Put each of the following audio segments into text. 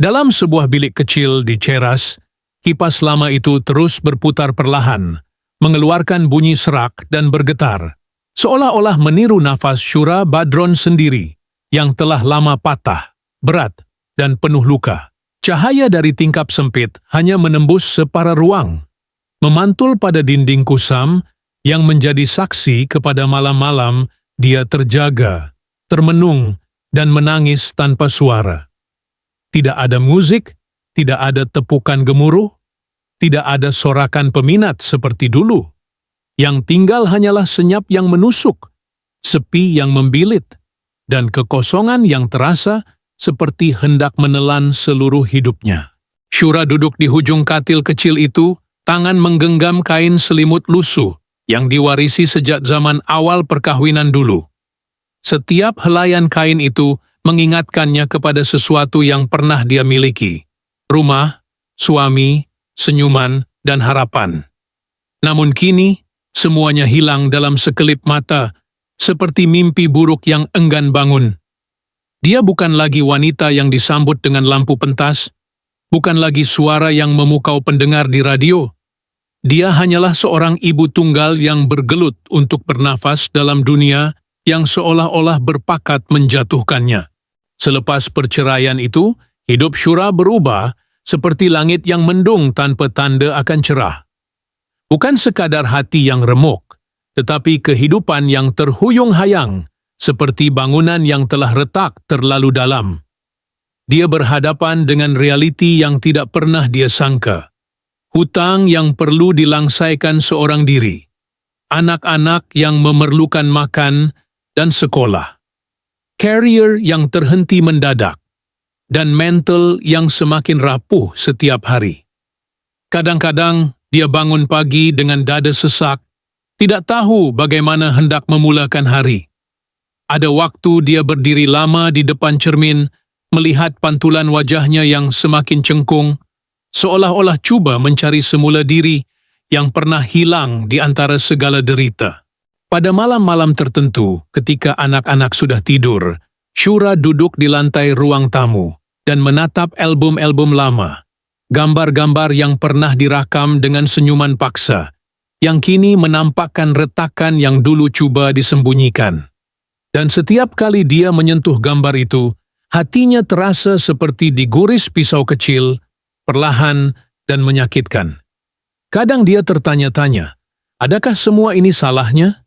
Dalam sebuah bilik kecil di Ceras, kipas lama itu terus berputar perlahan, mengeluarkan bunyi serak dan bergetar, seolah-olah meniru nafas Shura Badron sendiri yang telah lama patah, berat, dan penuh luka. Cahaya dari tingkap sempit hanya menembus separa ruang, memantul pada dinding kusam yang menjadi saksi kepada malam-malam dia terjaga, termenung, dan menangis tanpa suara. Tidak ada musik, tidak ada tepukan gemuruh, tidak ada sorakan peminat seperti dulu. Yang tinggal hanyalah senyap yang menusuk, sepi yang membilit, dan kekosongan yang terasa seperti hendak menelan seluruh hidupnya. Shura duduk di hujung katil kecil itu, tangan menggenggam kain selimut lusuh yang diwarisi sejak zaman awal perkawinan dulu. Setiap helaian kain itu mengingatkannya kepada sesuatu yang pernah dia miliki, rumah, suami, senyuman, dan harapan. Namun kini, semuanya hilang dalam sekelip mata, seperti mimpi buruk yang enggan bangun. Dia bukan lagi wanita yang disambut dengan lampu pentas, bukan lagi suara yang memukau pendengar di radio. Dia hanyalah seorang ibu tunggal yang bergelut untuk bernafas dalam dunia yang seolah-olah berpakat menjatuhkannya. Selepas perceraian itu, hidup Shura berubah seperti langit yang mendung tanpa tanda akan cerah. Bukan sekadar hati yang remuk, tetapi kehidupan yang terhuyung-hayang, seperti bangunan yang telah retak terlalu dalam. Dia berhadapan dengan realiti yang tidak pernah dia sangka. Hutang yang perlu dilangsaikan seorang diri. Anak-anak yang memerlukan makan dan sekolah. Karier yang terhenti mendadak, dan mental yang semakin rapuh setiap hari. Kadang-kadang dia bangun pagi dengan dada sesak, tidak tahu bagaimana hendak memulakan hari. Ada waktu dia berdiri lama di depan cermin, melihat pantulan wajahnya yang semakin cengkung, seolah-olah cuba mencari semula diri yang pernah hilang di antara segala derita. Pada malam-malam tertentu, ketika anak-anak sudah tidur, Shura duduk di lantai ruang tamu dan menatap album-album lama, gambar-gambar yang pernah dirakam dengan senyuman paksa, yang kini menampakkan retakan yang dulu cuba disembunyikan. Dan setiap kali dia menyentuh gambar itu, hatinya terasa seperti diguris pisau kecil, perlahan dan menyakitkan. Kadang dia tertanya-tanya, adakah semua ini salahnya?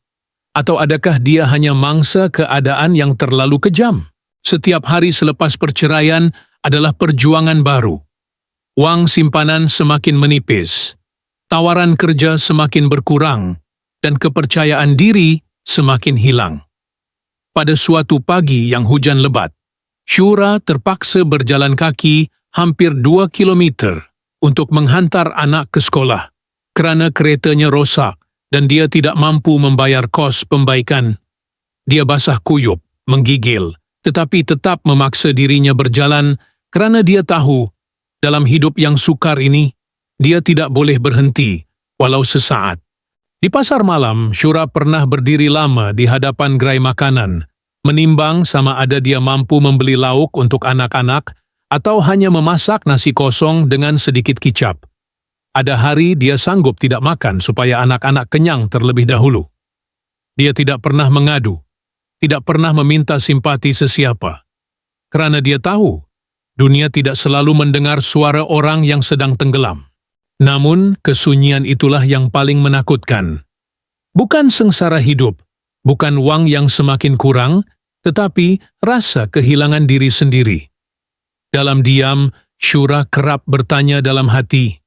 Atau adakah dia hanya mangsa keadaan yang terlalu kejam? Setiap hari selepas perceraian adalah perjuangan baru. Wang simpanan semakin menipis, tawaran kerja semakin berkurang, dan kepercayaan diri semakin hilang. Pada suatu pagi yang hujan lebat, Shura terpaksa berjalan kaki hampir 2 kilometer untuk menghantar anak ke sekolah, kerana keretanya rosak dan dia tidak mampu membayar kos pembaikan. Dia basah kuyup, menggigil, tetapi tetap memaksa dirinya berjalan kerana dia tahu, dalam hidup yang sukar ini, dia tidak boleh berhenti, walau sesaat. Di pasar malam, Shura pernah berdiri lama di hadapan gerai makanan, menimbang sama ada dia mampu membeli lauk untuk anak-anak atau hanya memasak nasi kosong dengan sedikit kicap. Ada hari dia sanggup tidak makan supaya anak-anak kenyang terlebih dahulu. Dia tidak pernah mengadu, tidak pernah meminta simpati sesiapa. Kerana dia tahu, dunia tidak selalu mendengar suara orang yang sedang tenggelam. Namun, kesunyian itulah yang paling menakutkan. Bukan sengsara hidup, bukan uang yang semakin kurang, tetapi rasa kehilangan diri sendiri. Dalam diam, Shura kerap bertanya dalam hati,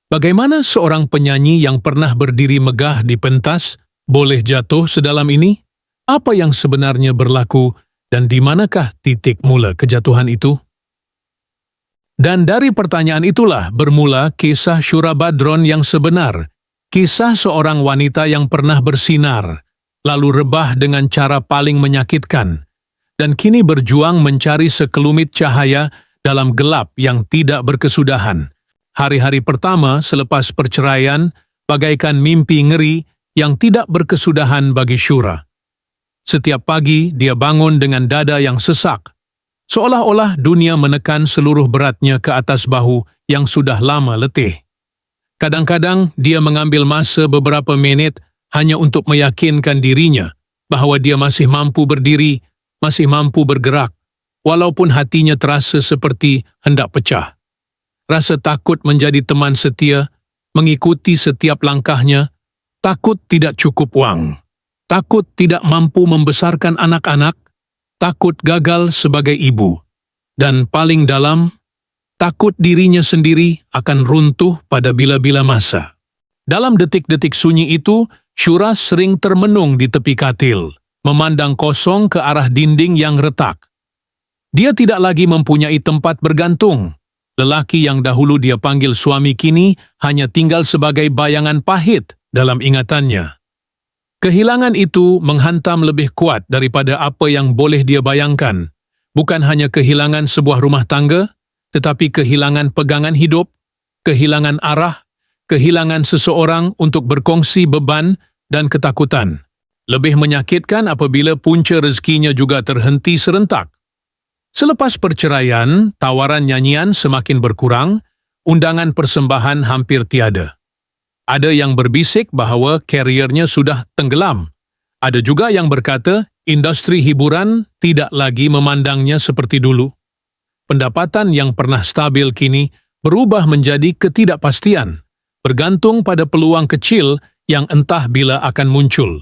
bagaimana seorang penyanyi yang pernah berdiri megah di pentas boleh jatuh sedalam ini? Apa yang sebenarnya berlaku dan di manakah titik mula kejatuhan itu? Dan dari pertanyaan itulah bermula kisah Shura Badron yang sebenar, kisah seorang wanita yang pernah bersinar, lalu rebah dengan cara paling menyakitkan, dan kini berjuang mencari sekelumit cahaya dalam gelap yang tidak berkesudahan. Hari-hari pertama selepas perceraian bagaikan mimpi ngeri yang tidak berkesudahan bagi Shura. Setiap pagi dia bangun dengan dada yang sesak, Seolah-olah dunia menekan seluruh beratnya ke atas bahu yang sudah lama letih. Kadang-kadang dia mengambil masa beberapa menit hanya untuk meyakinkan dirinya bahwa dia masih mampu berdiri, masih mampu bergerak, walaupun hatinya terasa seperti hendak pecah. Rasa takut menjadi teman setia, mengikuti setiap langkahnya, takut tidak cukup wang, takut tidak mampu membesarkan anak-anak, takut gagal sebagai ibu, dan paling dalam, takut dirinya sendiri akan runtuh pada bila-bila masa. Dalam detik-detik sunyi itu, Shura sering termenung di tepi katil, memandang kosong ke arah dinding yang retak. Dia tidak lagi mempunyai tempat bergantung. Lelaki yang dahulu dia panggil suami kini hanya tinggal sebagai bayangan pahit dalam ingatannya. Kehilangan itu menghantam lebih kuat daripada apa yang boleh dia bayangkan. Bukan hanya kehilangan sebuah rumah tangga, tetapi kehilangan pegangan hidup, kehilangan arah, kehilangan seseorang untuk berkongsi beban dan ketakutan. Lebih menyakitkan apabila punca rezekinya juga terhenti serentak. Selepas perceraian, tawaran nyanyian semakin berkurang, undangan persembahan hampir tiada. Ada yang berbisik bahawa kariernya sudah tenggelam. Ada juga yang berkata industri hiburan tidak lagi memandangnya seperti dulu. Pendapatan yang pernah stabil kini berubah menjadi ketidakpastian, bergantung pada peluang kecil yang entah bila akan muncul.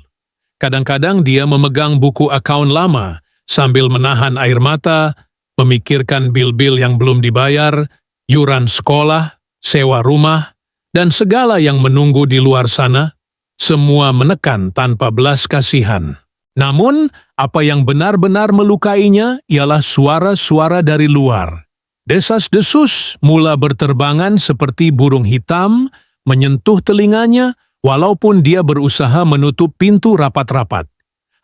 Kadang-kadang dia memegang buku akaun lama sambil menahan air mata, memikirkan bil-bil yang belum dibayar, yuran sekolah, sewa rumah, dan segala yang menunggu di luar sana, semua menekan tanpa belas kasihan. Namun, apa yang benar-benar melukainya ialah suara-suara dari luar. Desas-desus mula berterbangan seperti burung hitam, menyentuh telinganya, walaupun dia berusaha menutup pintu rapat-rapat.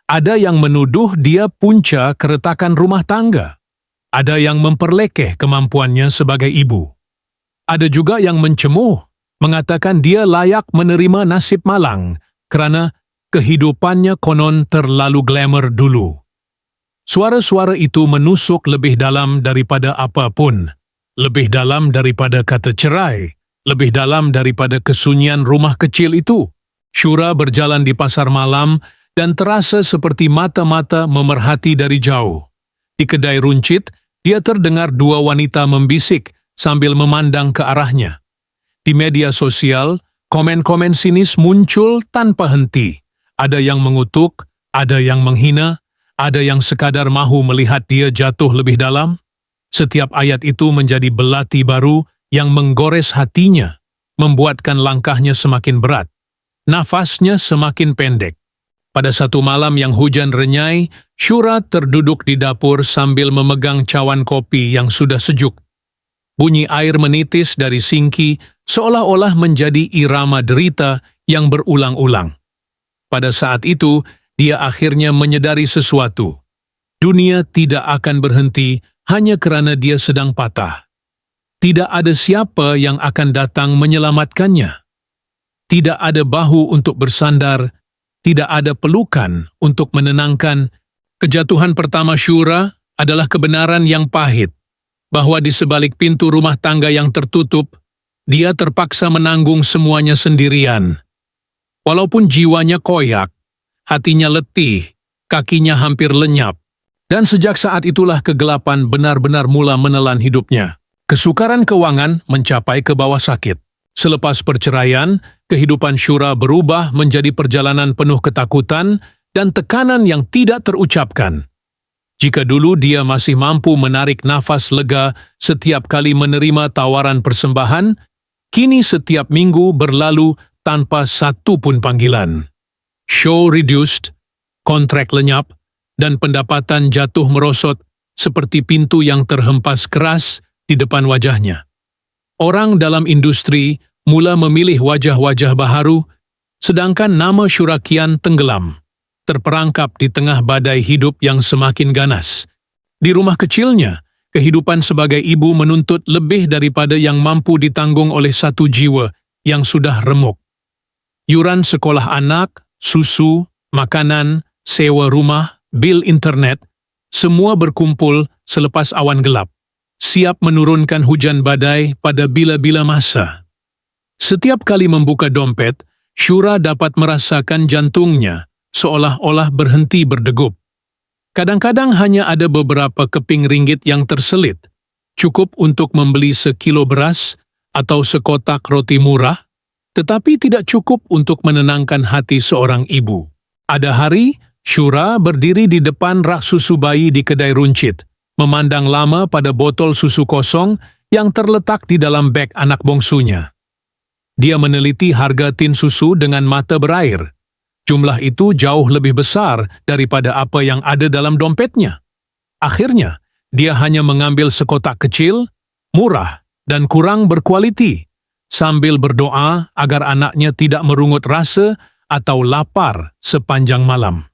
Ada yang menuduh dia punca keretakan rumah tangga. Ada yang memperlekeh kemampuannya sebagai ibu. Ada juga yang mencemuh, mengatakan dia layak menerima nasib malang kerana kehidupannya konon terlalu glamour dulu. Suara-suara itu menusuk lebih dalam daripada apapun, lebih dalam daripada kata cerai, lebih dalam daripada kesunyian rumah kecil itu. Shura berjalan di pasar malam dan terasa seperti mata-mata memerhati dari jauh. Di kedai runcit, dia terdengar dua wanita membisik sambil memandang ke arahnya. Di media sosial, komen-komen sinis muncul tanpa henti. Ada yang mengutuk, ada yang menghina, ada yang sekadar mahu melihat dia jatuh lebih dalam. Setiap ayat itu menjadi belati baru yang menggores hatinya, membuatkan langkahnya semakin berat. Nafasnya semakin pendek. Pada satu malam yang hujan renyai, Shura terduduk di dapur sambil memegang cawan kopi yang sudah sejuk. Bunyi air menitis dari singki seolah-olah menjadi irama derita yang berulang-ulang. Pada saat itu, dia akhirnya menyadari sesuatu. Dunia tidak akan berhenti hanya kerana dia sedang patah. Tidak ada siapa yang akan datang menyelamatkannya. Tidak ada bahu untuk bersandar, tidak ada pelukan untuk menenangkan. Kejatuhan pertama Shura adalah kebenaran yang pahit, bahwa di sebalik pintu rumah tangga yang tertutup, dia terpaksa menanggung semuanya sendirian. Walaupun jiwanya koyak, hatinya letih, kakinya hampir lenyap, dan sejak saat itulah kegelapan benar-benar mula menelan hidupnya. Kesukaran keuangan mencapai ke bawah sakit. Selepas perceraian, kehidupan Shura berubah menjadi perjalanan penuh ketakutan dan tekanan yang tidak terucapkan. Jika dulu dia masih mampu menarik nafas lega setiap kali menerima tawaran persembahan, kini setiap minggu berlalu tanpa satu pun panggilan. Show reduced, kontrak lenyap, dan pendapatan jatuh merosot seperti pintu yang terhempas keras di depan wajahnya. Orang dalam industri mula memilih wajah-wajah baharu, sedangkan nama Shura kian tenggelam, terperangkap di tengah badai hidup yang semakin ganas. Di rumah kecilnya, kehidupan sebagai ibu menuntut lebih daripada yang mampu ditanggung oleh satu jiwa yang sudah remuk. Yuran sekolah anak, susu, makanan, sewa rumah, bil internet, semua berkumpul selepas awan gelap, siap menurunkan hujan badai pada bila-bila masa. Setiap kali membuka dompet, Shura dapat merasakan jantungnya seolah-olah berhenti berdegup. Kadang-kadang hanya ada beberapa keping ringgit yang terselit, cukup untuk membeli sekilo beras atau sekotak roti murah, tetapi tidak cukup untuk menenangkan hati seorang ibu. Ada hari, Shura berdiri di depan rak susu bayi di kedai runcit, memandang lama pada botol susu kosong yang terletak di dalam beg anak bongsunya. Dia meneliti harga tin susu dengan mata berair. Jumlah itu jauh lebih besar daripada apa yang ada dalam dompetnya. Akhirnya, dia hanya mengambil sekotak kecil, murah, dan kurang berkualiti, sambil berdoa agar anaknya tidak merungut rasa atau lapar sepanjang malam.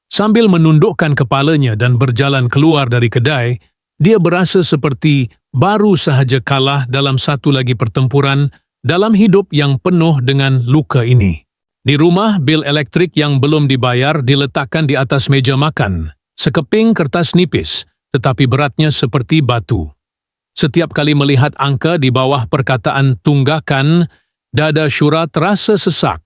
Sambil menundukkan kepalanya dan berjalan keluar dari kedai, dia berasa seperti baru sahaja kalah dalam satu lagi pertempuran dalam hidup yang penuh dengan luka ini. Di rumah, bil elektrik yang belum dibayar diletakkan di atas meja makan, sekeping kertas nipis, tetapi beratnya seperti batu. Setiap kali melihat angka di bawah perkataan tunggakan, dada Shura terasa sesak.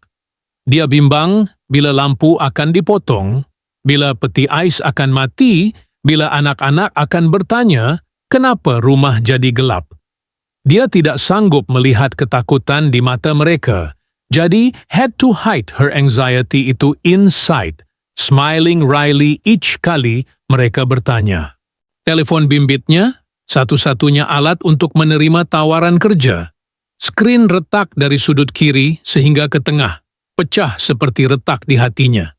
Dia bimbang bila lampu akan dipotong, bila peti ais akan mati, bila anak-anak akan bertanya, kenapa rumah jadi gelap. Dia tidak sanggup melihat ketakutan di mata mereka, jadi had to hide her anxiety itu inside, smiling wryly each kali mereka bertanya. Telepon bimbitnya, satu-satunya alat untuk menerima tawaran kerja. Skrin retak dari sudut kiri sehingga ke tengah, pecah seperti retak di hatinya.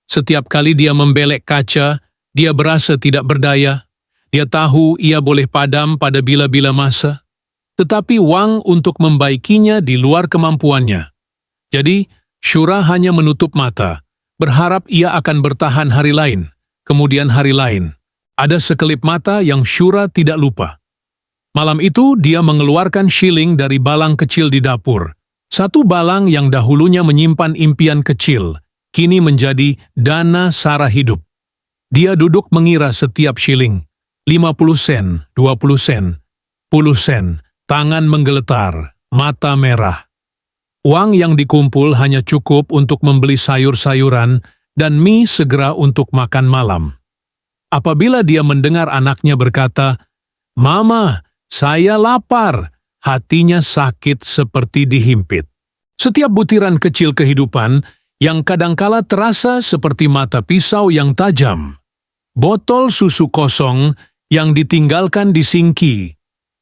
Setiap kali dia membelek kaca, dia berasa tidak berdaya. Dia tahu ia boleh padam pada bila-bila masa, tetapi wang untuk membaikinya di luar kemampuannya. Jadi, Shura hanya menutup mata, berharap ia akan bertahan hari lain, kemudian hari lain. Ada sekelip mata yang Shura tidak lupa. Malam itu, dia mengeluarkan shilling dari balang kecil di dapur. Satu balang yang dahulunya menyimpan impian kecil, kini menjadi dana sara hidup. Dia duduk mengira setiap shilling, 50 sen, 20 sen, 10 sen, tangan menggeletar, mata merah. Uang yang dikumpul hanya cukup untuk membeli sayur-sayuran dan mie segera untuk makan malam. Apabila dia mendengar anaknya berkata, "Mama, saya lapar," hatinya sakit seperti dihimpit. Setiap butiran kecil kehidupan yang kadangkala terasa seperti mata pisau yang tajam. Botol susu kosong yang ditinggalkan di sinki.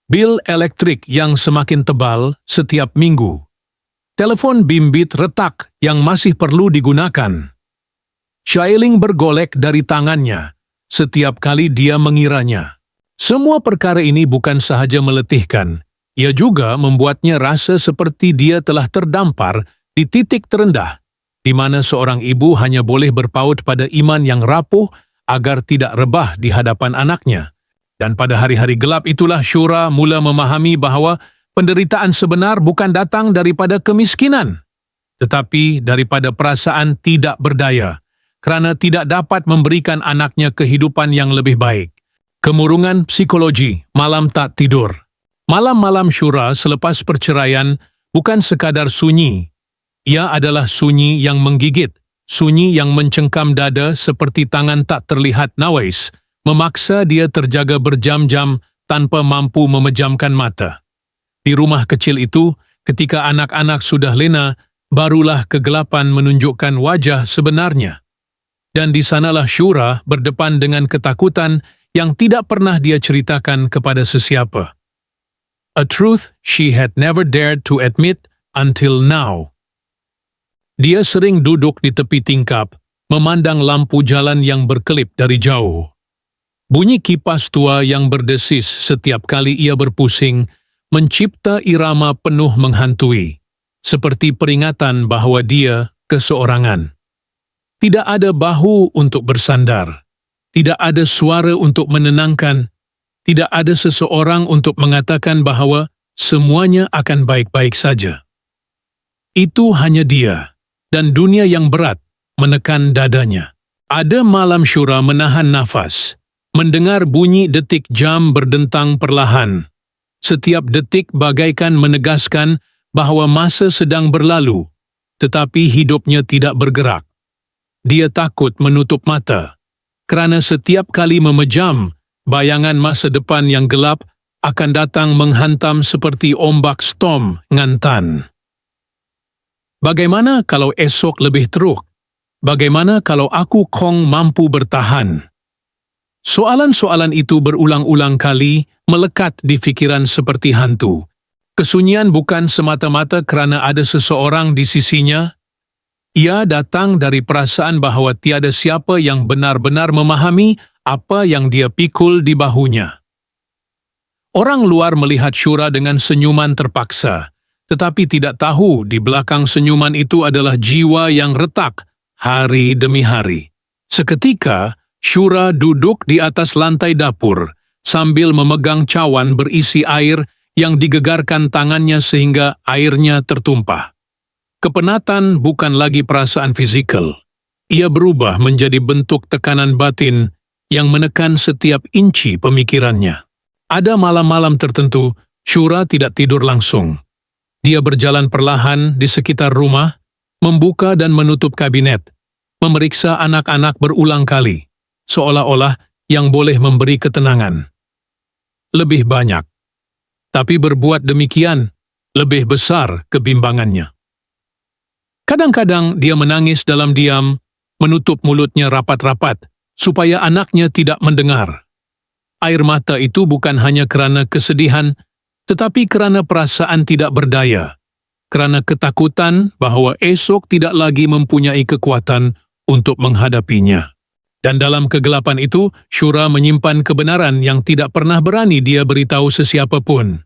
Bil elektrik yang semakin tebal setiap minggu. Telepon bimbit retak yang masih perlu digunakan. Shilling bergolek dari tangannya setiap kali dia mengiranya. Semua perkara ini bukan sahaja meletihkan, ia juga membuatnya rasa seperti dia telah terdampar di titik terendah, di mana seorang ibu hanya boleh berpaut pada iman yang rapuh agar tidak rebah di hadapan anaknya. Dan pada hari-hari gelap itulah Shura mula memahami bahawa penderitaan sebenar bukan datang daripada kemiskinan, tetapi daripada perasaan tidak berdaya, kerana tidak dapat memberikan anaknya kehidupan yang lebih baik. Kemurungan psikologi, malam tak tidur. Malam-malam Shura selepas perceraian bukan sekadar sunyi. Ia adalah sunyi yang menggigit, sunyi yang mencengkam dada seperti tangan tak terlihat nawais, memaksa dia terjaga berjam-jam tanpa mampu memejamkan mata. Di rumah kecil itu, ketika anak-anak sudah lena, barulah kegelapan menunjukkan wajah sebenarnya. Dan di sanalah Shura berdepan dengan ketakutan yang tidak pernah dia ceritakan kepada sesiapa. A truth she had never dared to admit until now. Dia sering duduk di tepi tingkap, memandang lampu jalan yang berkelip dari jauh. Bunyi kipas tua yang berdesis setiap kali ia berpusing mencipta irama penuh menghantui, seperti peringatan bahawa dia keseorangan. Tidak ada bahu untuk bersandar, tidak ada suara untuk menenangkan, tidak ada seseorang untuk mengatakan bahawa semuanya akan baik-baik saja. Itu hanya dia, dan dunia yang berat menekan dadanya. Ada malam Shura menahan nafas. Mendengar bunyi detik jam berdentang perlahan. Setiap detik bagaikan menegaskan bahawa masa sedang berlalu, tetapi hidupnya tidak bergerak. Dia takut menutup mata, kerana setiap kali memejam, bayangan masa depan yang gelap akan datang menghantam seperti ombak storm ngantan. Bagaimana kalau esok lebih teruk? Bagaimana kalau aku Kong mampu bertahan? Soalan-soalan itu berulang-ulang kali melekat di fikiran seperti hantu. Kesunyian bukan semata-mata kerana ada seseorang di sisinya. Ia datang dari perasaan bahawa tiada siapa yang benar-benar memahami apa yang dia pikul di bahunya. Orang luar melihat Shura dengan senyuman terpaksa, tetapi tidak tahu di belakang senyuman itu adalah jiwa yang retak hari demi hari. Seketika, Shura duduk di atas lantai dapur sambil memegang cawan berisi air yang digegarkan tangannya sehingga airnya tertumpah. Kepenatan bukan lagi perasaan fizikal. Ia berubah menjadi bentuk tekanan batin yang menekan setiap inci pemikirannya. Ada malam-malam tertentu, Shura tidak tidur langsung. Dia berjalan perlahan di sekitar rumah, membuka dan menutup kabinet, memeriksa anak-anak berulang kali, seolah-olah yang boleh memberi ketenangan. Lebih banyak. Tapi berbuat demikian, lebih besar kebimbangannya. Kadang-kadang dia menangis dalam diam, menutup mulutnya rapat-rapat, supaya anaknya tidak mendengar. Air mata itu bukan hanya kerana kesedihan, tetapi kerana perasaan tidak berdaya, kerana ketakutan bahawa esok tidak lagi mempunyai kekuatan untuk menghadapinya. Dan dalam kegelapan itu, Shura menyimpan kebenaran yang tidak pernah berani dia beritahu sesiapa pun.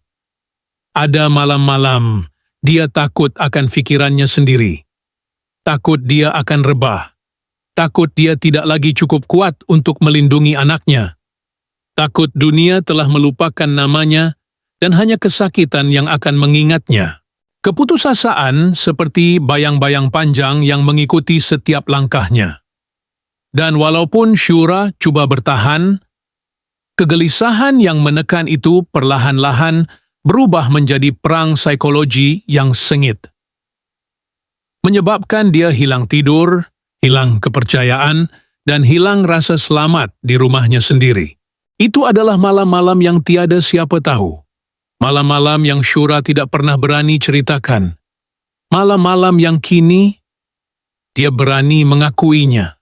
Ada malam-malam, dia takut akan fikirannya sendiri. Takut dia akan rebah. Takut dia tidak lagi cukup kuat untuk melindungi anaknya. Takut dunia telah melupakan namanya dan hanya kesakitan yang akan mengingatnya. Keputusasaan seperti bayang-bayang panjang yang mengikuti setiap langkahnya. Dan walaupun Shura cuba bertahan, kegelisahan yang menekan itu perlahan-lahan berubah menjadi perang psikologi yang sengit. Menyebabkan dia hilang tidur, hilang kepercayaan, dan hilang rasa selamat di rumahnya sendiri. Itu adalah malam-malam yang tiada siapa tahu. Malam-malam yang Shura tidak pernah berani ceritakan. Malam-malam yang kini dia berani mengakuinya.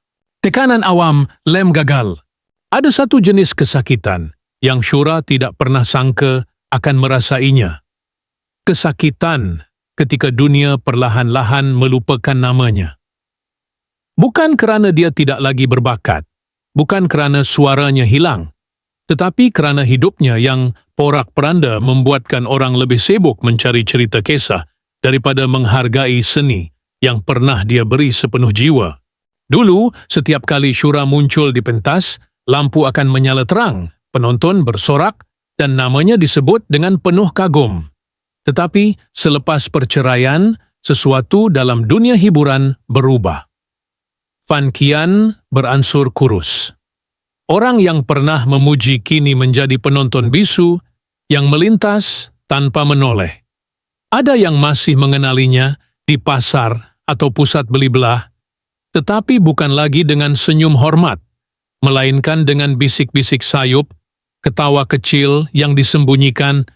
Tekanan awam, lem gagal. Ada satu jenis kesakitan yang Shura tidak pernah sangka akan merasainya. Kesakitan ketika dunia perlahan-lahan melupakan namanya. Bukan kerana dia tidak lagi berbakat, bukan kerana suaranya hilang, tetapi kerana hidupnya yang porak-poranda membuatkan orang lebih sibuk mencari cerita kisah daripada menghargai seni yang pernah dia beri sepenuh jiwa. Dulu, setiap kali Shura muncul di pentas, lampu akan menyala terang, penonton bersorak, dan namanya disebut dengan penuh kagum. Tetapi, selepas perceraian, sesuatu dalam dunia hiburan berubah. Fan Qian beransur kurus. Orang yang pernah memuji kini menjadi penonton bisu, yang melintas tanpa menoleh. Ada yang masih mengenalinya di pasar atau pusat beli belah, tetapi bukan lagi dengan senyum hormat, melainkan dengan bisik-bisik sayup, ketawa kecil yang disembunyikan,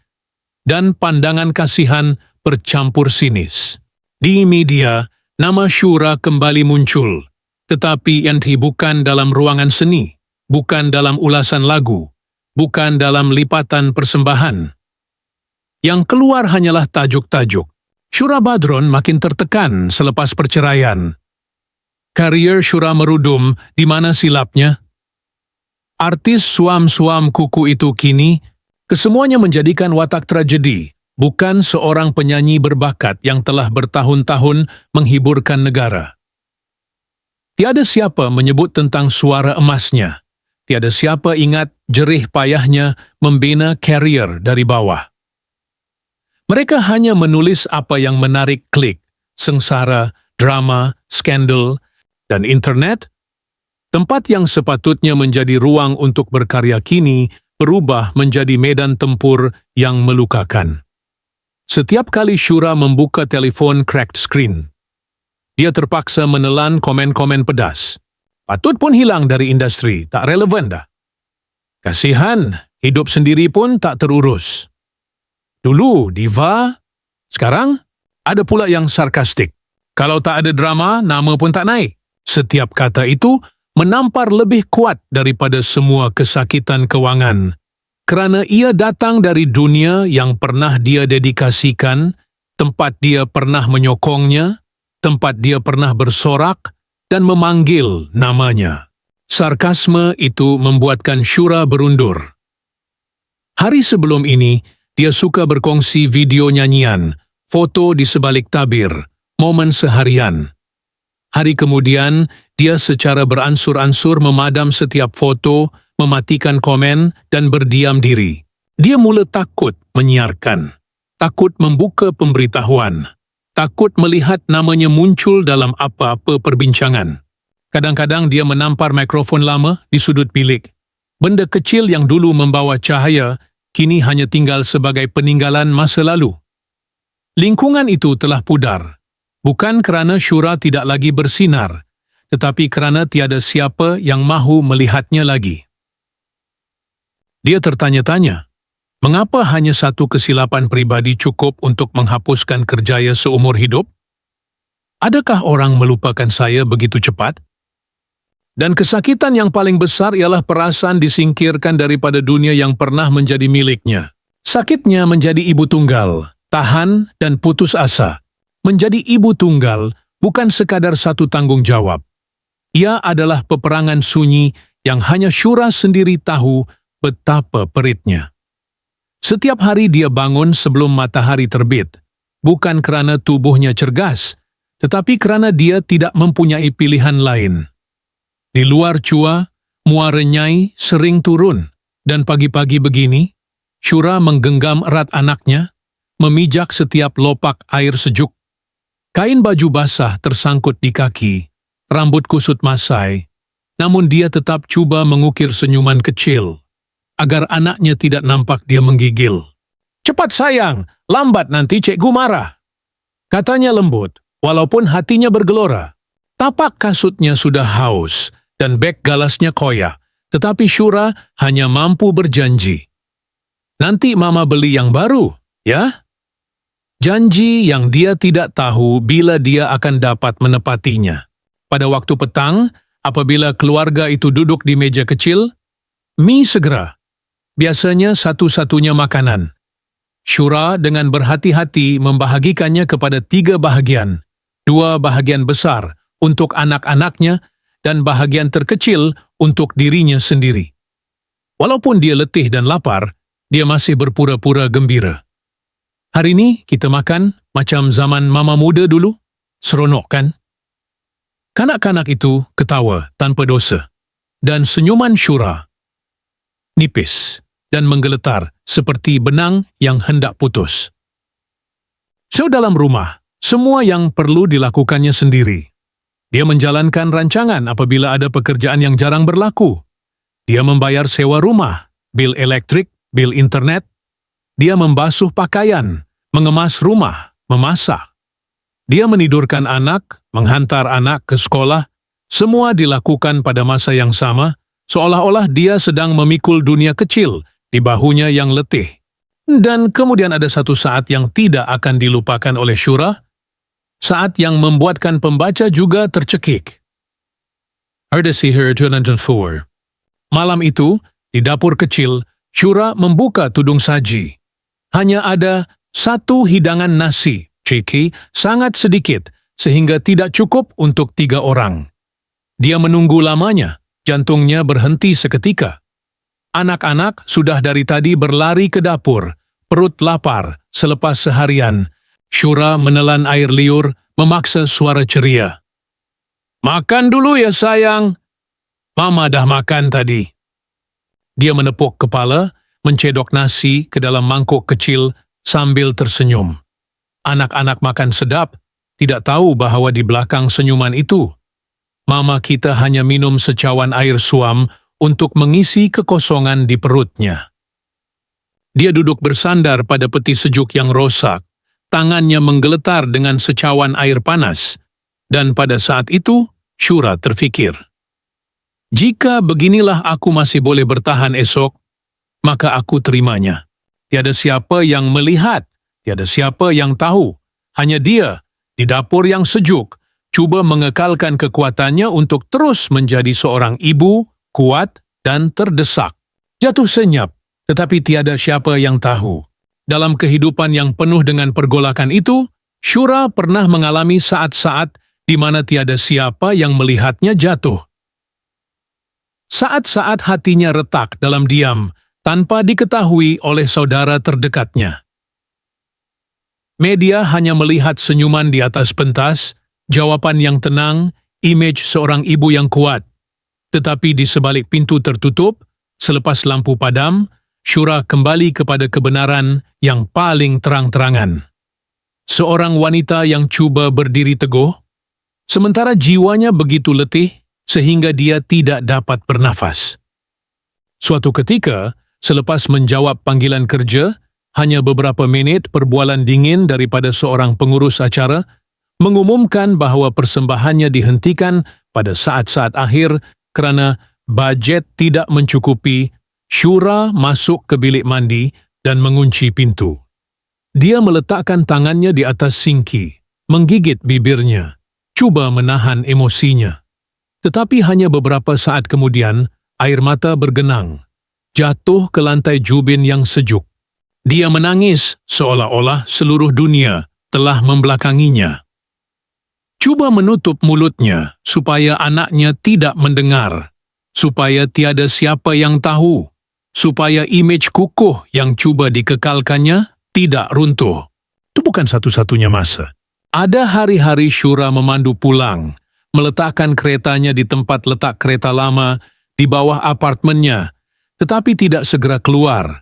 dan pandangan kasihan bercampur sinis. Di media, nama Shura kembali muncul, tetapi enti bukan dalam ruangan seni, bukan dalam ulasan lagu, bukan dalam lipatan persembahan. Yang keluar hanyalah tajuk-tajuk. Shura Badron makin tertekan selepas perceraian. Karier Shura merudum, di mana silapnya? Artis suam-suam kuku itu kini, kesemuanya menjadikan watak tragedi, bukan seorang penyanyi berbakat yang telah bertahun-tahun menghiburkan negara. Tiada siapa menyebut tentang suara emasnya. Tiada siapa ingat jerih payahnya membina karier dari bawah. Mereka hanya menulis apa yang menarik klik, sengsara, drama, skandal, dan internet. Tempat yang sepatutnya menjadi ruang untuk berkarya kini berubah menjadi medan tempur yang melukakan. Setiap kali Shura membuka telefon cracked screen, dia terpaksa menelan komen-komen pedas. Patut pun hilang dari industri, tak relevan dah. Kasihan, hidup sendiri pun tak terurus. Dulu diva, sekarang ada pula yang sarkastik. Kalau tak ada drama, nama pun tak naik. Setiap kata itu menampar lebih kuat daripada semua kesakitan kewangan, kerana ia datang dari dunia yang pernah dia dedikasikan, tempat dia pernah menyokongnya, tempat dia pernah bersorak dan memanggil namanya. Sarkasme itu membuatkan Shura berundur. Hari sebelum ini, dia suka berkongsi video nyanyian, foto di sebalik tabir, momen seharian. Hari kemudian, dia secara beransur-ansur memadam setiap foto, mematikan komen dan berdiam diri. Dia mula takut menyiarkan, takut membuka pemberitahuan, takut melihat namanya muncul dalam apa-apa perbincangan. Kadang-kadang dia menampar mikrofon lama di sudut bilik. Benda kecil yang dulu membawa cahaya, kini hanya tinggal sebagai peninggalan masa lalu. Lingkungan itu telah pudar, bukan kerana Shura tidak lagi bersinar, tetapi kerana tiada siapa yang mahu melihatnya lagi. Dia tertanya-tanya, mengapa hanya satu kesilapan peribadi cukup untuk menghapuskan kerjaya seumur hidup? Adakah orang melupakan saya begitu cepat? Dan kesakitan yang paling besar ialah perasaan disingkirkan daripada dunia yang pernah menjadi miliknya. Sakitnya menjadi ibu tunggal, tahan dan putus asa. Menjadi ibu tunggal bukan sekadar satu tanggung jawab. Ia adalah peperangan sunyi yang hanya Shura sendiri tahu betapa peritnya. Setiap hari dia bangun sebelum matahari terbit, bukan kerana tubuhnya cergas, tetapi kerana dia tidak mempunyai pilihan lain. Di luar cua, muara Nyai sering turun, dan pagi-pagi begini, Shura menggenggam erat anaknya, memijak setiap lopak air sejuk. Kain baju basah tersangkut di kaki, rambut kusut masai, namun dia tetap cuba mengukir senyuman kecil, agar anaknya tidak nampak dia menggigil. "Cepat sayang, lambat nanti cikgu marah," katanya lembut, walaupun hatinya bergelora. Tapak kasutnya sudah haus, dan beg galasnya koyak, tetapi Shura hanya mampu berjanji. "Nanti Mama beli yang baru, ya?" Janji yang dia tidak tahu bila dia akan dapat menepatinya. Pada waktu petang, apabila keluarga itu duduk di meja kecil, mie segera. Biasanya satu-satunya makanan. Shura dengan berhati-hati membahagikannya kepada 3 bahagian. 2 bahagian besar untuk anak-anaknya dan bahagian terkecil untuk dirinya sendiri. Walaupun dia letih dan lapar, dia masih berpura-pura gembira. "Hari ini kita makan macam zaman mama muda dulu. Seronok kan?" Kanak-kanak itu ketawa tanpa dosa, dan senyuman Shura nipis dan menggeletar seperti benang yang hendak putus. So dalam rumah, semua yang perlu dilakukannya sendiri. Dia menjalankan rancangan apabila ada pekerjaan yang jarang berlaku. Dia membayar sewa rumah, bil elektrik, bil internet. Dia membasuh pakaian, mengemas rumah, memasak. Dia menidurkan anak, menghantar anak ke sekolah. Semua dilakukan pada masa yang sama, seolah-olah dia sedang memikul dunia kecil di bahunya yang letih. Dan kemudian ada satu saat yang tidak akan dilupakan oleh Shura, saat yang membuatkan pembaca juga tercekik. Ardasihir 2004. Malam itu, di dapur kecil, Shura membuka tudung saji. Hanya ada 1 hidangan nasi, ciki, sangat sedikit, sehingga tidak cukup untuk 3 orang. Dia menunggu lamanya, jantungnya berhenti seketika. Anak-anak sudah dari tadi berlari ke dapur, perut lapar selepas seharian. Shura menelan air liur, memaksa suara ceria. "Makan dulu ya sayang. Mama dah makan tadi." Dia menepuk kepala, mencedok nasi ke dalam mangkuk kecil sambil tersenyum. Anak-anak makan sedap, tidak tahu bahawa di belakang senyuman itu Mama kita hanya minum secawan air suam untuk mengisi kekosongan di perutnya. Dia duduk bersandar pada peti sejuk yang rosak, tangannya menggeletar dengan secawan air panas, dan pada saat itu Shura terfikir, jika beginilah aku masih boleh bertahan esok, maka aku terimanya. Tiada siapa yang melihat, tiada siapa yang tahu, hanya dia di dapur yang sejuk, cuba mengekalkan kekuatannya untuk terus menjadi seorang ibu, kuat dan terdesak. Jatuh senyap, tetapi tiada siapa yang tahu. Dalam kehidupan yang penuh dengan pergolakan itu, Shura pernah mengalami saat-saat di mana tiada siapa yang melihatnya jatuh. Saat-saat hatinya retak dalam diam, tanpa diketahui oleh saudara terdekatnya. Media hanya melihat senyuman di atas pentas, jawaban yang tenang, imej seorang ibu yang kuat. Tetapi di sebalik pintu tertutup, selepas lampu padam, Shura kembali kepada kebenaran yang paling terang-terangan. Seorang wanita yang cuba berdiri teguh, sementara jiwanya begitu letih sehingga dia tidak dapat bernafas. Suatu ketika, selepas menjawab panggilan kerja, hanya beberapa minit perbualan dingin daripada seorang pengurus acara mengumumkan bahawa persembahannya dihentikan pada saat-saat akhir kerana bajet tidak mencukupi. Shura masuk ke bilik mandi dan mengunci pintu. Dia meletakkan tangannya di atas sinki, menggigit bibirnya, cuba menahan emosinya. Tetapi hanya beberapa saat kemudian, air mata bergenang, jatuh ke lantai jubin yang sejuk. Dia menangis seolah-olah seluruh dunia telah membelakanginya. Cuba menutup mulutnya supaya anaknya tidak mendengar, supaya tiada siapa yang tahu, supaya imej kukuh yang cuba dikekalkannya tidak runtuh. Itu bukan satu-satunya masa. Ada hari-hari Shura memandu pulang, meletakkan keretanya di tempat letak kereta lama di bawah apartemennya, tetapi tidak segera keluar.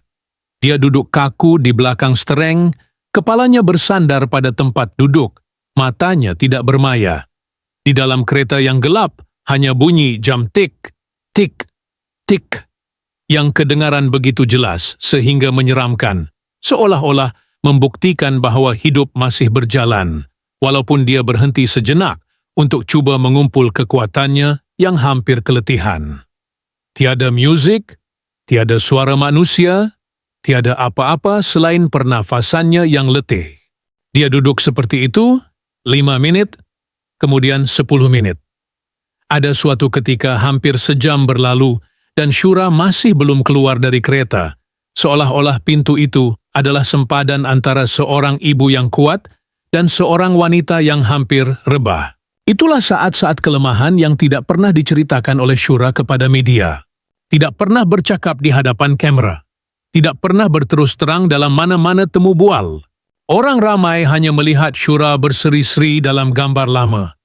Dia duduk kaku di belakang stereng, kepalanya bersandar pada tempat duduk, matanya tidak bermaya. Di dalam kereta yang gelap, hanya bunyi jam tik, tik, tik, yang kedengaran begitu jelas sehingga menyeramkan, seolah-olah membuktikan bahawa hidup masih berjalan, walaupun dia berhenti sejenak untuk cuba mengumpul kekuatannya yang hampir keletihan. Tiada muzik, tiada suara manusia, tiada apa-apa selain pernafasannya yang letih. Dia duduk seperti itu 5 minit, kemudian 10 menit. Ada suatu ketika hampir sejam berlalu dan Shura masih belum keluar dari kereta, seolah-olah pintu itu adalah sempadan antara seorang ibu yang kuat dan seorang wanita yang hampir rebah. Itulah saat-saat kelemahan yang tidak pernah diceritakan oleh Shura kepada media. Tidak pernah bercakap di hadapan kamera. Tidak pernah berterus terang dalam mana-mana temu bual. Orang ramai hanya melihat Shura berseri-seri dalam gambar lama.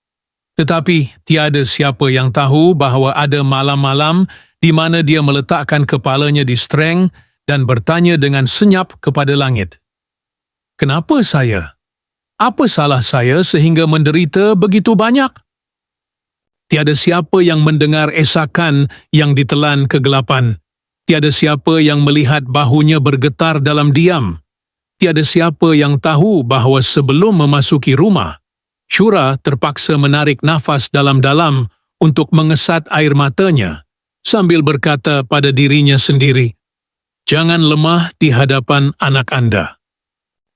Tetapi tiada siapa yang tahu bahawa ada malam-malam di mana dia meletakkan kepalanya di stereng dan bertanya dengan senyap kepada langit. Kenapa saya? Apa salah saya sehingga menderita begitu banyak? Tiada siapa yang mendengar esakan yang ditelan kegelapan. Tiada siapa yang melihat bahunya bergetar dalam diam. Tiada siapa yang tahu bahawa sebelum memasuki rumah, Shura terpaksa menarik nafas dalam-dalam untuk mengesat air matanya, sambil berkata pada dirinya sendiri, "Jangan lemah di hadapan anak Anda."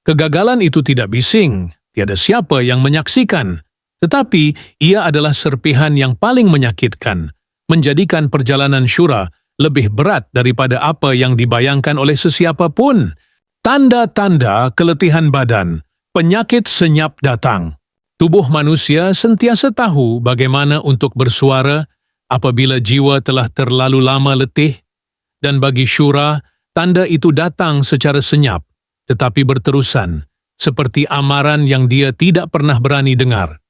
Kegagalan itu tidak bising, tiada siapa yang menyaksikan, tetapi ia adalah serpihan yang paling menyakitkan, menjadikan perjalanan Shura lebih berat daripada apa yang dibayangkan oleh sesiapa pun. Tanda-tanda keletihan badan, penyakit senyap datang. Tubuh manusia sentiasa tahu bagaimana untuk bersuara apabila jiwa telah terlalu lama letih, dan bagi Shura, tanda itu datang secara senyap, tetapi berterusan, seperti amaran yang dia tidak pernah berani dengar.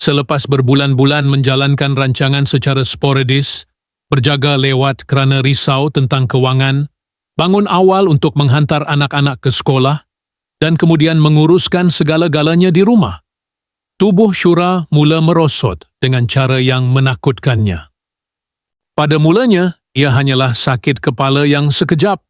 Selepas berbulan-bulan menjalankan rancangan secara sporadis, berjaga lewat kerana risau tentang kewangan, bangun awal untuk menghantar anak-anak ke sekolah, dan kemudian menguruskan segala-galanya di rumah. tubuh Shura mula merosot dengan cara yang menakutkannya. Pada mulanya, ia hanyalah sakit kepala yang sekejap.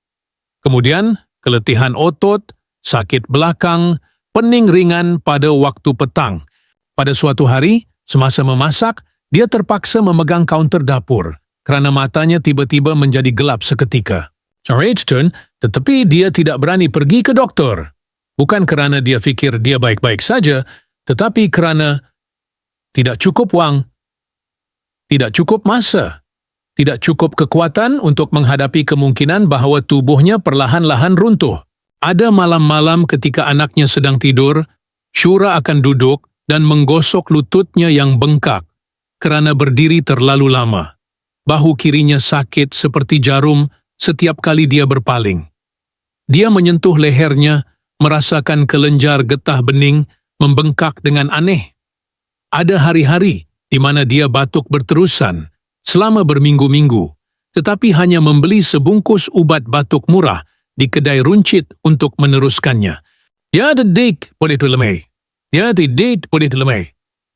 Kemudian, keletihan otot, sakit belakang, pening ringan pada waktu petang. Pada suatu hari, semasa memasak, dia terpaksa memegang kaunter dapur kerana matanya tiba-tiba menjadi gelap seketika. Rachton, tetapi dia tidak berani pergi ke doktor. Bukan kerana dia fikir dia baik-baik saja, tetapi kerana tidak cukup wang, tidak cukup masa, tidak cukup kekuatan untuk menghadapi kemungkinan bahawa tubuhnya perlahan-lahan runtuh. Ada malam-malam ketika anaknya sedang tidur, Shura akan duduk dan menggosok lututnya yang bengkak kerana berdiri terlalu lama. Bahu kirinya sakit seperti jarum setiap kali dia berpaling. Dia menyentuh lehernya, merasakan kelenjar getah bening membengkak dengan aneh. Ada hari-hari di mana dia batuk berterusan selama berminggu-minggu, tetapi hanya membeli sebungkus ubat batuk murah di kedai runcit untuk meneruskannya. Tiada dik boleh dilemai. Tiada dik boleh dilemai.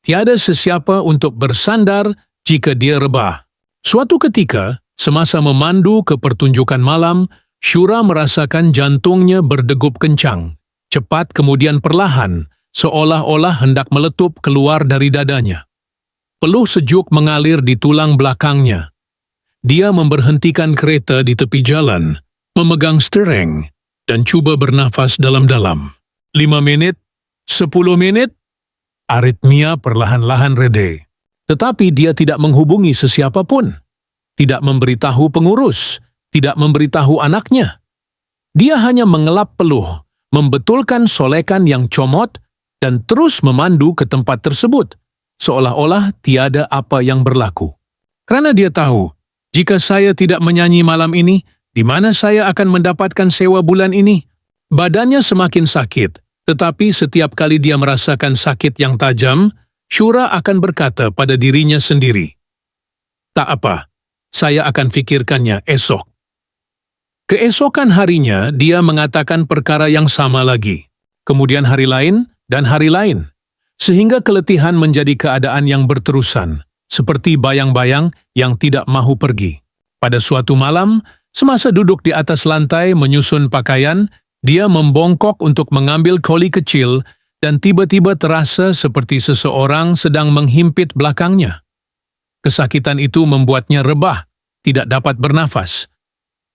Tiada sesiapa untuk bersandar jika dia rebah. Suatu ketika, semasa memandu ke pertunjukan malam, Shura merasakan jantungnya berdegup kencang, cepat kemudian perlahan, seolah-olah hendak meletup keluar dari dadanya. Peluh sejuk mengalir di tulang belakangnya. Dia memberhentikan kereta di tepi jalan, memegang steering, dan cuba bernafas dalam-dalam. 5 minit, 10 menit, aritmia perlahan-lahan reda. Tetapi dia tidak menghubungi sesiapa pun. Tidak memberitahu pengurus, tidak memberitahu anaknya. Dia hanya mengelap peluh, membetulkan solekan yang comot, dan terus memandu ke tempat tersebut, seolah-olah tiada apa yang berlaku. Kerana dia tahu, jika saya tidak menyanyi malam ini, di mana saya akan mendapatkan sewa bulan ini? Badannya semakin sakit, tetapi setiap kali dia merasakan sakit yang tajam, Shura akan berkata pada dirinya sendiri, "Tak apa, saya akan fikirkannya esok." Keesokan harinya, dia mengatakan perkara yang sama lagi. Kemudian hari lain dan hari lain, sehingga keletihan menjadi keadaan yang berterusan, seperti bayang-bayang yang tidak mahu pergi. Pada suatu malam, semasa duduk di atas lantai menyusun pakaian, dia membongkok untuk mengambil koli kecil dan tiba-tiba terasa seperti seseorang sedang menghimpit belakangnya. Kesakitan itu membuatnya rebah, tidak dapat bernafas.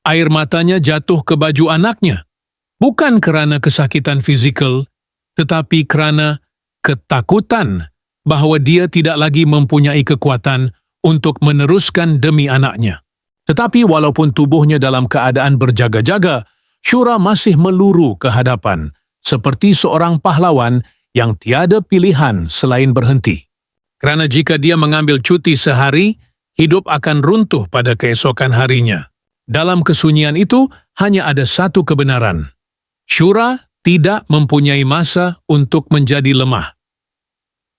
Air matanya jatuh ke baju anaknya, bukan kerana kesakitan fizikal, tetapi kerana ketakutan bahawa dia tidak lagi mempunyai kekuatan untuk meneruskan demi anaknya. Tetapi walaupun tubuhnya dalam keadaan berjaga-jaga, Shura masih meluru ke hadapan, seperti seorang pahlawan yang tiada pilihan selain berhenti. Kerana jika dia mengambil cuti sehari, hidup akan runtuh pada keesokan harinya. Dalam kesunyian itu, hanya ada satu kebenaran. Shura tidak mempunyai masa untuk menjadi lemah.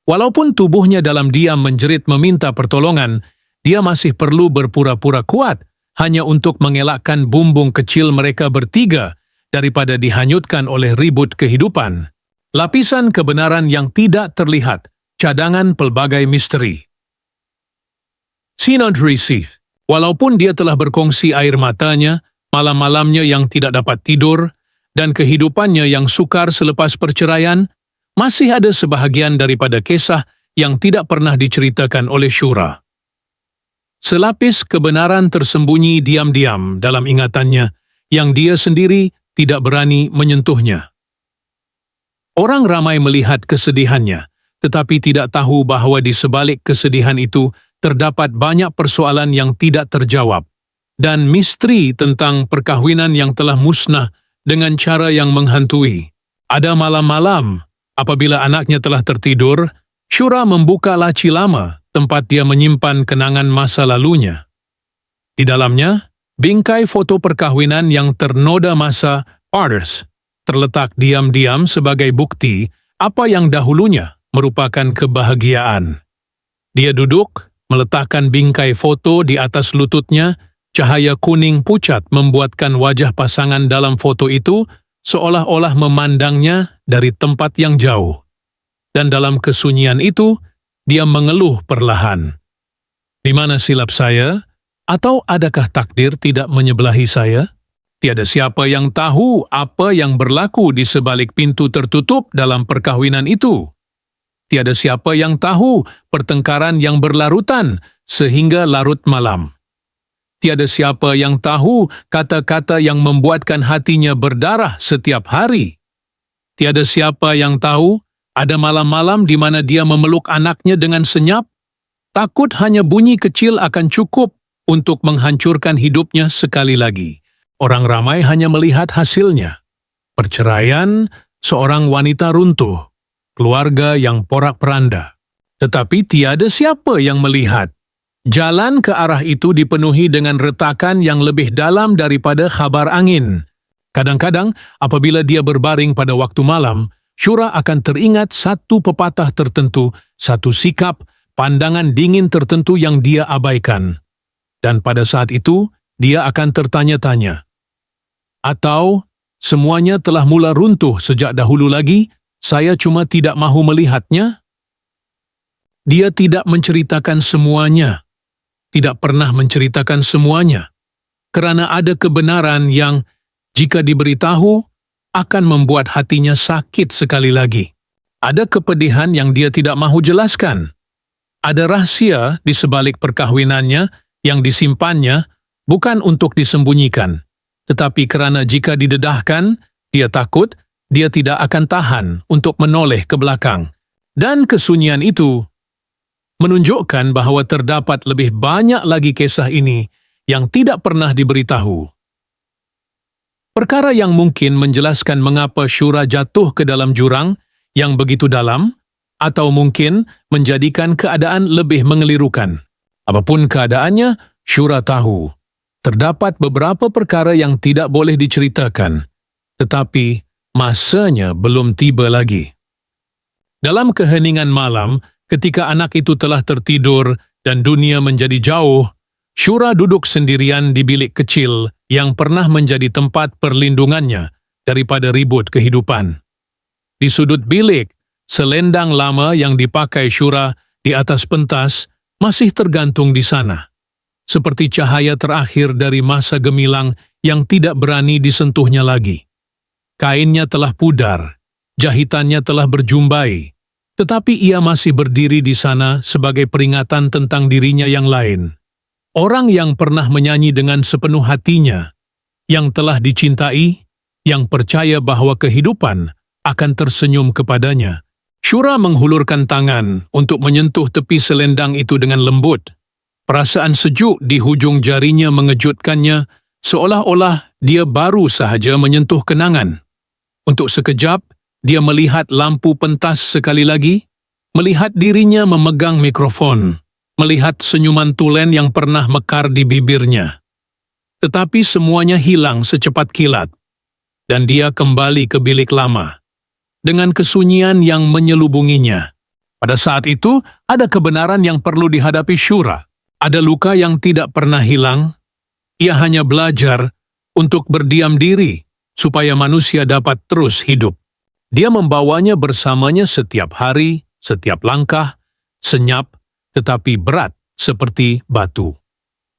Walaupun tubuhnya dalam diam menjerit meminta pertolongan, dia masih perlu berpura-pura kuat hanya untuk mengelakkan bumbung kecil mereka bertiga daripada dihanyutkan oleh ribut kehidupan. Lapisan kebenaran yang tidak terlihat, cadangan pelbagai misteri. Synod Receive. Walaupun dia telah berkongsi air matanya, malam-malamnya yang tidak dapat tidur, dan kehidupannya yang sukar selepas perceraian, masih ada sebahagian daripada kisah yang tidak pernah diceritakan oleh Shura. Selapis kebenaran tersembunyi diam-diam dalam ingatannya, yang dia sendiri tidak berani menyentuhnya. Orang ramai melihat kesedihannya, tetapi tidak tahu bahawa di sebalik kesedihan itu terdapat banyak persoalan yang tidak terjawab, dan misteri tentang perkahwinan yang telah musnah dengan cara yang menghantui. Ada malam-malam, apabila anaknya telah tertidur, Shura membuka laci lama tempat dia menyimpan kenangan masa lalunya. Di dalamnya, bingkai foto perkahwinan yang ternoda masa Arders terletak diam-diam sebagai bukti apa yang dahulunya merupakan kebahagiaan. Dia duduk, meletakkan bingkai foto di atas lututnya, cahaya kuning pucat membuatkan wajah pasangan dalam foto itu seolah-olah memandangnya dari tempat yang jauh. dan dalam kesunyian itu, dia mengeluh perlahan. Di mana silap saya? Atau adakah takdir tidak menyebelahi saya? Tiada siapa yang tahu apa yang berlaku di sebalik pintu tertutup dalam perkahwinan itu. Tiada siapa yang tahu pertengkaran yang berlarutan sehingga larut malam. Tiada siapa yang tahu kata-kata yang membuatkan hatinya berdarah setiap hari. Tiada siapa yang tahu ada malam-malam di mana dia memeluk anaknya dengan senyap, takut hanya bunyi kecil akan cukup untuk menghancurkan hidupnya sekali lagi. Orang ramai hanya melihat hasilnya. Perceraian, seorang wanita runtuh, keluarga yang porak-poranda. Tetapi tiada siapa yang melihat. Jalan ke arah itu dipenuhi dengan retakan yang lebih dalam daripada khabar angin. Kadang-kadang, apabila dia berbaring pada waktu malam, Syura akan teringat satu pepatah tertentu, satu sikap, pandangan dingin tertentu yang dia abaikan. Dan pada saat itu, dia akan tertanya-tanya. Atau, semuanya telah mula runtuh sejak dahulu lagi, saya cuma tidak mahu melihatnya? Dia tidak menceritakan semuanya. Tidak pernah menceritakan semuanya, kerana ada kebenaran yang, jika diberitahu, akan membuat hatinya sakit sekali lagi. Ada kepedihan yang dia tidak mahu jelaskan. Ada rahasia di sebalik perkahwinannya yang disimpannya bukan untuk disembunyikan, tetapi kerana jika didedahkan, dia takut dia tidak akan tahan untuk menoleh ke belakang. Dan kesunyian itu menunjukkan bahawa terdapat lebih banyak lagi kisah ini yang tidak pernah diberitahu. Perkara yang mungkin menjelaskan mengapa Syura jatuh ke dalam jurang yang begitu dalam, atau mungkin menjadikan keadaan lebih mengelirukan. Apapun keadaannya, Syura tahu, terdapat beberapa perkara yang tidak boleh diceritakan, tetapi masanya belum tiba lagi. Dalam keheningan malam, ketika anak itu telah tertidur dan dunia menjadi jauh, Syura duduk sendirian di bilik kecil yang pernah menjadi tempat perlindungannya daripada ribut kehidupan. Di sudut bilik, selendang lama yang dipakai Syura di atas pentas masih tergantung di sana, seperti cahaya terakhir dari masa gemilang yang tidak berani disentuhnya lagi. Kainnya telah pudar, jahitannya telah berjumbai, tetapi ia masih berdiri di sana sebagai peringatan tentang dirinya yang lain. Orang yang pernah menyanyi dengan sepenuh hatinya, yang telah dicintai, yang percaya bahwa kehidupan akan tersenyum kepadanya. Syura menghulurkan tangan untuk menyentuh tepi selendang itu dengan lembut. Perasaan sejuk di hujung jarinya mengejutkannya, seolah-olah dia baru sahaja menyentuh kenangan. Untuk sekejap, dia melihat lampu pentas sekali lagi, melihat dirinya memegang mikrofon, melihat senyuman tulen yang pernah mekar di bibirnya. Tetapi semuanya hilang secepat kilat, dan dia kembali ke bilik lama, dengan kesunyian yang menyelubunginya. Pada saat itu, ada kebenaran yang perlu dihadapi Syura. Ada luka yang tidak pernah hilang. Ia hanya belajar untuk berdiam diri, supaya manusia dapat terus hidup. Dia membawanya bersamanya setiap hari, setiap langkah, senyap, tetapi berat seperti batu.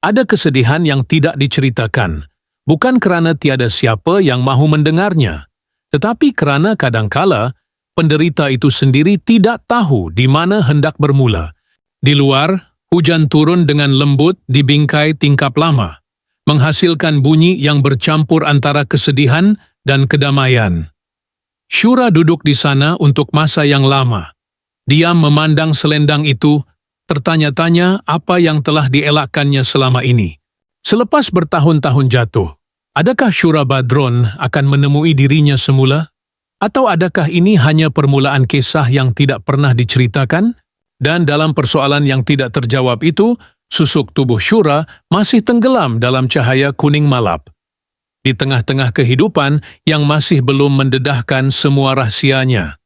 Ada kesedihan yang tidak diceritakan, bukan kerana tiada siapa yang mahu mendengarnya, tetapi kerana kadangkala penderita itu sendiri tidak tahu di mana hendak bermula. Di luar, hujan turun dengan lembut di bingkai tingkap lama, menghasilkan bunyi yang bercampur antara kesedihan dan kedamaian. Syura duduk di sana untuk masa yang lama. Dia memandang selendang itu, tertanya-tanya apa yang telah dielakkannya selama ini. Selepas bertahun-tahun jatuh, adakah Syura Badron akan menemui dirinya semula? Atau adakah ini hanya permulaan kisah yang tidak pernah diceritakan? Dan dalam persoalan yang tidak terjawab itu, susuk tubuh Syura masih tenggelam dalam cahaya kuning malap. Di tengah-tengah kehidupan yang masih belum mendedahkan semua rahasianya.